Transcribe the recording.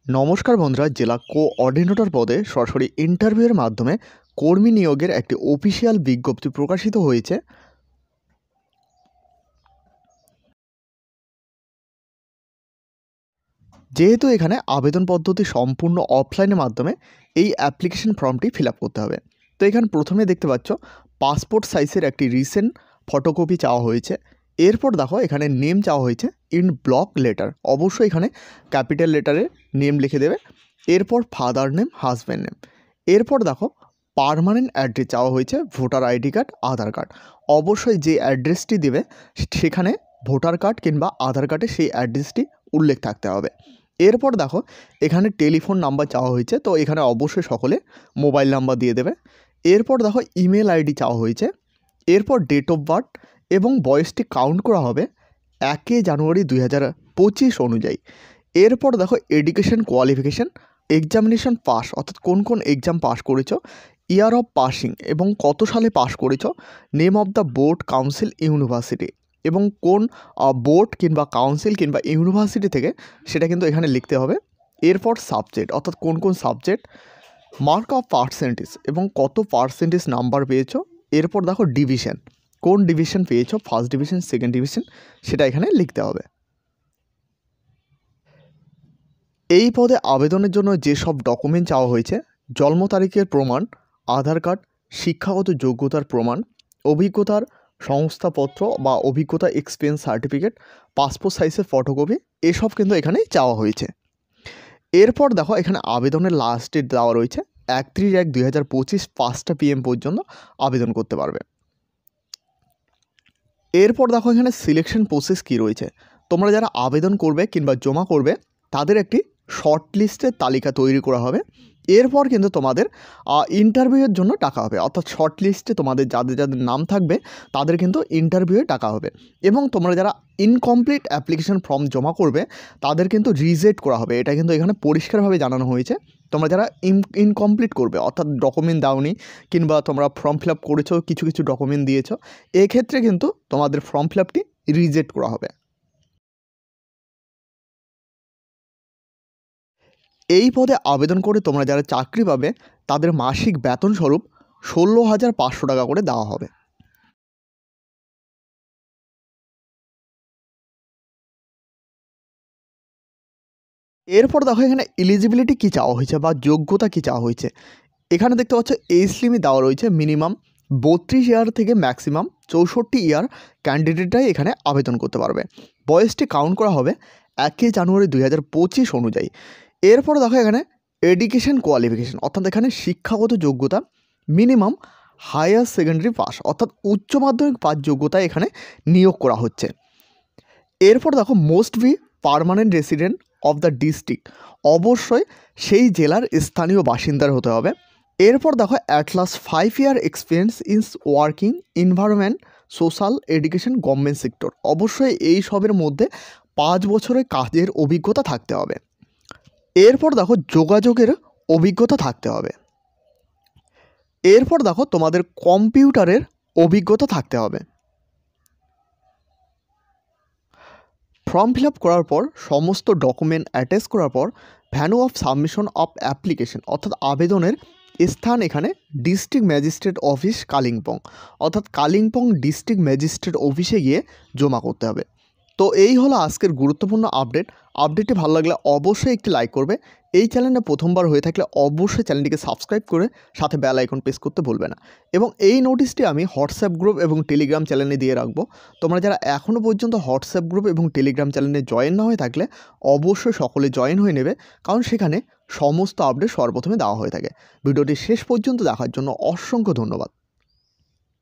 নমস্কার বন্ধুরা, জেলা কোঅর্ডিনেটর পদে সরাসরি ইন্টারভিউয়ের মাধ্যমে কর্মী নিয়োগের একটি অফিসিয়াল বিজ্ঞপ্তি প্রকাশিত হয়েছে। যেহেতু এখানে আবেদন পদ্ধতি সম্পূর্ণ অফলাইনের মাধ্যমে এই অ্যাপ্লিকেশন ফর্মটি ফিল আপ করতে হবে। তো এখানে প্রথমে দেখতে পাচ্ছ পাসপোর্ট সাইজের একটি রিসেন্ট ফটোকপি চাওয়া হয়েছে। এরপর দেখো এখানে নেম চাওয়া হয়েছে ইন ব্লক লেটার, অবশ্যই এখানে ক্যাপিটাল লেটারে নেম লিখে দেবে। এরপর ফাদার নেম, হাজব্যান্ড নেম। এরপর দেখো পার্মানেন্ট অ্যাড্রেস চাওয়া হয়েছে, ভোটার আইডি কার্ড, আধার কার্ড। অবশ্যই যে অ্যাড্রেসটি দেবে সেখানে ভোটার কার্ড কিংবা আধার কার্ডে সেই অ্যাড্রেসটি উল্লেখ থাকতে হবে। এরপর দেখো এখানে টেলিফোন নাম্বার চাওয়া হয়েছে, তো এখানে অবশ্যই সকলে মোবাইল নাম্বার দিয়ে দেবে। এরপর দেখো ইমেল আইডি চাওয়া হয়েছে। এরপর ডেট অফ বার্থ এবং বয়সটি কাউন্ট করা হবে 1 জানুয়ারি 2025 অনুযায়ী। এরপর দেখো এডুকেশন কোয়ালিফিকেশান, এক্সামিনেশন পাস অর্থাৎ কোন কোন এক্সাম পাস করেছো, ইয়ার অফ পাসিং এবং কত সালে পাস করেছো, name of the board, council, university এবং কোন বোর্ড কিংবা কাউন্সিল কিংবা ইউনিভার্সিটি থেকে সেটা কিন্তু এখানে লিখতে হবে। এরপর সাবজেক্ট অর্থাৎ কোন কোন সাবজেক্ট, মার্ক অফ পার্সেন্টেজ এবং কত পার্সেন্টেজ নাম্বার পেয়েছো। এরপর দেখো ডিভিশন, কোন ডিভিশন পেয়েছো, ফার্স্ট ডিভিশন, সেকেন্ড ডিভিশন, সেটা এখানে লিখতে হবে। এই পদে আবেদনের জন্য যেসব ডকুমেন্ট চাওয়া হয়েছে, জন্ম তারিখের প্রমাণ, আধার কার্ড, শিক্ষাগত যোগ্যতার প্রমাণ, অভিজ্ঞতার সংস্থাপত্র বা অভিজ্ঞতা এক্সপিরিয়েন্স সার্টিফিকেট, পাসপোর্ট সাইজের ফটোকপি, এসব কিন্তু এখানে চাওয়া হয়েছে। এরপর দেখো এখানে আবেদনের লাস্ট ডেট দেওয়া রয়েছে 31/1/2025 5টা PM পর্যন্ত আবেদন করতে পারবে। এরপর দেখো এখানে সিলেকশন প্রসেস কী রয়েছে। তোমরা যারা আবেদন করবে কিংবা জমা করবে তাদের একটি শর্ট লিস্টের তালিকা তৈরি করা হবে। এরপর কিন্তু তোমাদের ইন্টারভিউয়ের জন্য ডাকা হবে, অর্থাৎ শর্ট লিস্টে তোমাদের যাদের যাদের নাম থাকবে তাদের কিন্তু ইন্টারভিউয়ে ডাকা হবে। এবং তোমরা যারা ইনকমপ্লিট অ্যাপ্লিকেশন ফর্ম জমা করবে তাদের কিন্তু রিজেক্ট করা হবে, এটা কিন্তু এখানে পরিষ্কারভাবে জানানো হয়েছে। তোমরা যারা ইনকমপ্লিট করবে অর্থাৎ ডকুমেন্ট দাওনি কিংবা তোমরা ফর্ম ফিল আপ করেছো, কিছু কিছু ডকুমেন্ট দিয়েছো, এক্ষেত্রে কিন্তু তোমাদের ফর্ম ফিল আপটি রিজেক্ট করা হবে। এই পদে আবেদন করে তোমরা যারা চাকরি পাবে তাদের মাসিক বেতন স্বরূপ 16,500 টাকা করে দেওয়া হবে। এরপর দেখো এখানে এলিজিবিলিটি কী চাওয়া হয়েছে বা যোগ্যতা কী চাওয়া হয়েছে। এখানে দেখতে পাচ্ছ এজ লিমিট দেওয়া রয়েছে মিনিমাম 32 ইয়ার থেকে ম্যাক্সিমাম 64 ইয়ার ক্যান্ডিডেটরাই এখানে আবেদন করতে পারবে। বয়সটি কাউন্ট করা হবে 1 জানুয়ারি 2025 অনুযায়ী। এরপর দেখো এখানে এডুকেশন কোয়ালিফিকেশান অর্থাৎ এখানে শিক্ষাগত যোগ্যতা মিনিমাম হায়ার সেকেন্ডারি পাস অর্থাৎ উচ্চ মাধ্যমিক পাস যোগ্যতায় এখানে নিয়োগ করা হচ্ছে। এরপর দেখো must be permanent resident of the district, অবশ্যই সেই জেলার স্থানীয় বাসিন্দার হতে হবে। এরপর দেখো at last 5 year experience in working environment, social, education, government sector, অবশ্যই এই সবের মধ্যে 5 বছরের কাজের অভিজ্ঞতা থাকতে হবে। এরপর দেখো যোগাযোগের অভিজ্ঞতা থাকতে হবে। এরপর দেখো তোমাদের কম্পিউটারের অভিজ্ঞতা থাকতে হবে। ফর্ম ফিল আপ করার পর সমস্ত ডকুমেন্ট অ্যাটাচ করার পর venue of submission of application অর্থাৎ আবেদনের স্থান এখানে ডিস্ট্রিক্ট ম্যাজিস্ট্রেট অফিস কালিম্পং, অর্থাৎ কালিম্পং ডিস্ট্রিক্ট ম্যাজিস্ট্রেট অফিসে গিয়ে জমা করতে হবে। তো এই হলো আজকের গুরুত্বপূর্ণ আপডেটটি ভালো লাগলে অবশ্যই একটি লাইক করবে। এই চ্যানেলে প্রথমবার হয়ে থাকলে অবশ্যই চ্যানেলটিকে সাবস্ক্রাইব করে সাথে বেল আইকন প্রেস করতে ভুলবে না। এবং এই নোটিশটি আমি হোয়াটসঅ্যাপ গ্রুপ এবং টেলিগ্রাম চ্যানেলে দিয়ে রাখবো। তোমরা যারা এখনও পর্যন্ত হোয়াটসঅ্যাপ গ্রুপ এবং টেলিগ্রাম চ্যানেলে জয়েন না হয়ে থাকলে অবশ্যই সকলে জয়েন হয়ে নেবে, কারণ সেখানে সমস্ত আপডেট সর্বপ্রথমে দেওয়া হয়ে থাকে। ভিডিওটি শেষ পর্যন্ত দেখার জন্য অসংখ্য ধন্যবাদ।